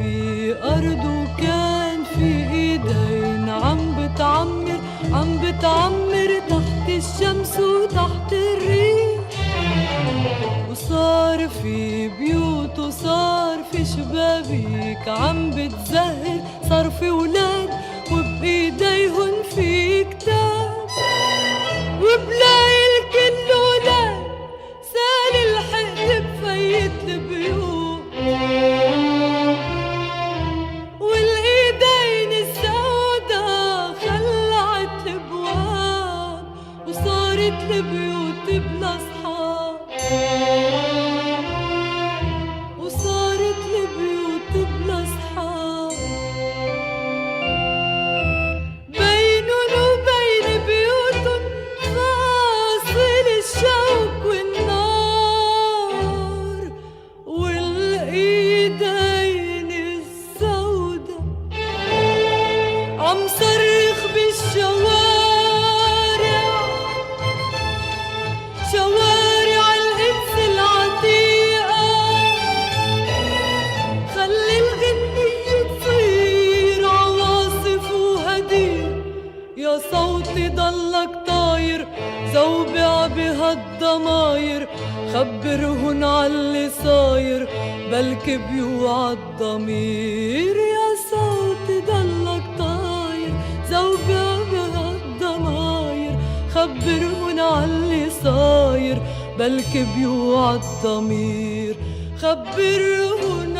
في أرض وكان في إيدين عم بتعمر تحت الشمس وتحت الريح. وصار في بيوت وصار في شبابيك عم بتزهر، صار في ولاد وبإيديهن في كتاب، وبلاقي الكل ولاد سال الحقد بفيت البيوت، والايدين السودا خلعت الابواب، وصارت البيوت بلا اصحاب، وصارت البيوت بلا اصحاب. بينن وبين بيوتن فاصل الشوك والنار، والايدين السودا عم صرخ بالشوارع، شوارع القدس العتيقة. خلي الغنية تصير عواصف وهدير، يا صوتي ضلك طاير زوبع بهالضماير. خبرهن عاللي صاير بلكي بيوعى الضمير، يا صوتي ضلك طاير زوبع بهالضماير. خبرهن عاللي صاير بلكي بيوعى الضمير، خبرهن